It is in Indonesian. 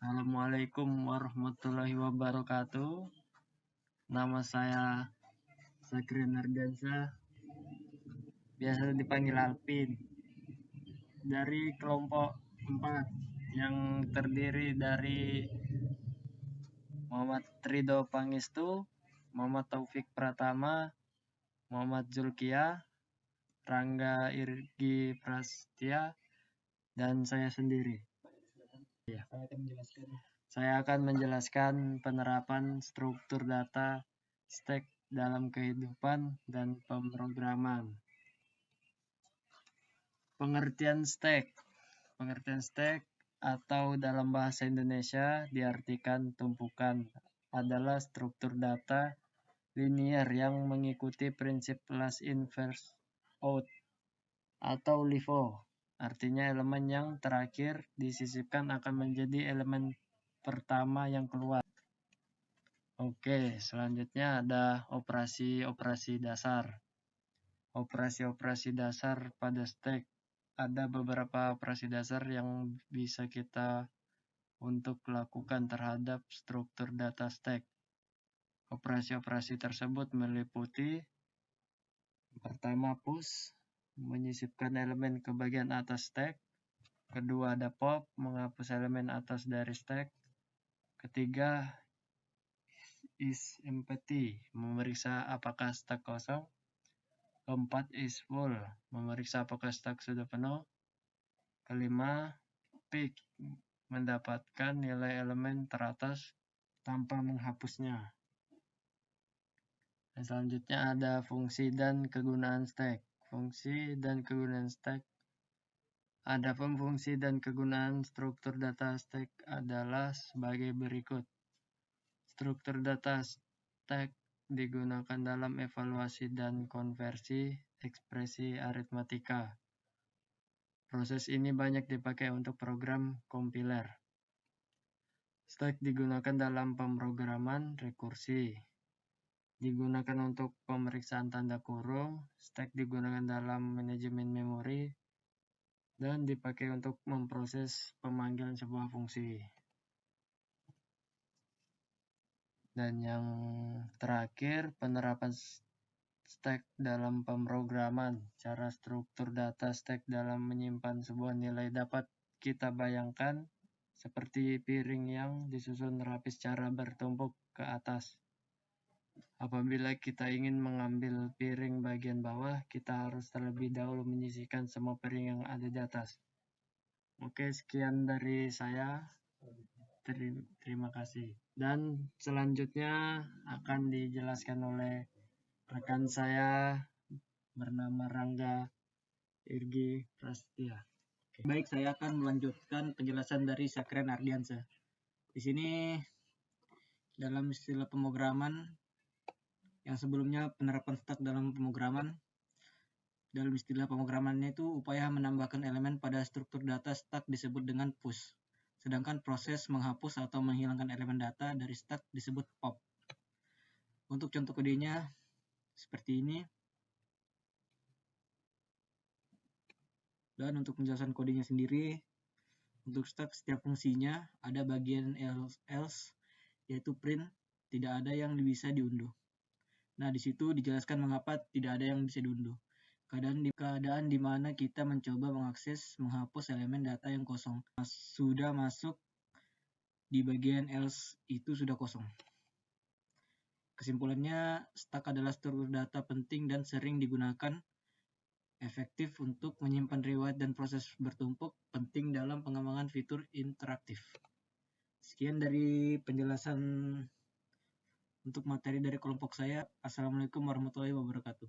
Assalamualaikum warahmatullahi wabarakatuh. Nama saya Sakrian Ardiansyah, biasa dipanggil Alpin. Dari kelompok 4 yang terdiri dari Muhammad Ridho Pangestu, Muhammad Taufik Pratama, Muhammad Zulkia, Rangga Irgi Prastia, dan saya sendiri. Saya akan menjelaskan penerapan struktur data stack dalam kehidupan dan pemrograman. Pengertian stack atau dalam bahasa Indonesia diartikan tumpukan adalah struktur data linear yang mengikuti prinsip last in first out atau LIFO. Artinya elemen yang terakhir disisipkan akan menjadi elemen pertama yang keluar. Oke, selanjutnya ada operasi-operasi dasar. Operasi-operasi dasar pada stack. Ada beberapa operasi dasar yang bisa kita untuk lakukan terhadap struktur data stack. Operasi-operasi tersebut meliputi pertama push, menyisipkan elemen ke bagian atas stack. Kedua ada pop, menghapus elemen atas dari stack. Ketiga is empty, memeriksa apakah stack kosong. Keempat is full, memeriksa apakah stack sudah penuh. Kelima pick, mendapatkan nilai elemen teratas tanpa menghapusnya. Dan selanjutnya ada fungsi dan kegunaan stack. Fungsi dan kegunaan stack. Adapun fungsi dan kegunaan struktur data stack adalah sebagai berikut. Struktur data stack digunakan dalam evaluasi dan konversi ekspresi aritmatika. Proses ini banyak dipakai untuk program kompiler. Stack digunakan dalam pemrograman rekursi. Digunakan untuk pemeriksaan tanda kurung. Stack digunakan dalam manajemen memori dan dipakai untuk memproses pemanggilan sebuah fungsi. Dan yang terakhir, penerapan stack dalam pemrograman. Cara struktur data stack dalam menyimpan sebuah nilai dapat kita bayangkan seperti piring yang disusun rapi secara bertumpuk ke atas. Apabila kita ingin mengambil piring bagian bawah, kita harus terlebih dahulu menyisihkan semua piring yang ada di atas. Oke, sekian dari saya. Terima kasih. Dan selanjutnya akan dijelaskan oleh rekan saya bernama Rangga Irgi Prastia. Baik, saya akan melanjutkan penjelasan dari Sakrian Ardiansyah. Di sini dalam istilah pemrograman yang sebelumnya penerapan stack dalam pemrograman. Dalam istilah pemrogramannya itu upaya menambahkan elemen pada struktur data stack disebut dengan push. Sedangkan proses menghapus atau menghilangkan elemen data dari stack disebut pop. Untuk contoh kodenya seperti ini. Dan untuk penjelasan kodenya sendiri, untuk stack setiap fungsinya ada bagian else yaitu print, tidak ada yang bisa diunduh. Nah, di situ dijelaskan mengapa tidak ada yang bisa diunduh. Keadaan di mana kita mencoba mengakses menghapus elemen data yang kosong. Sudah masuk di bagian else itu sudah kosong. Kesimpulannya, stack adalah struktur data penting dan sering digunakan efektif untuk menyimpan riwayat dan proses bertumpuk penting dalam pengembangan fitur interaktif. Sekian dari penjelasan untuk materi dari kelompok saya. Assalamualaikum warahmatullahi wabarakatuh.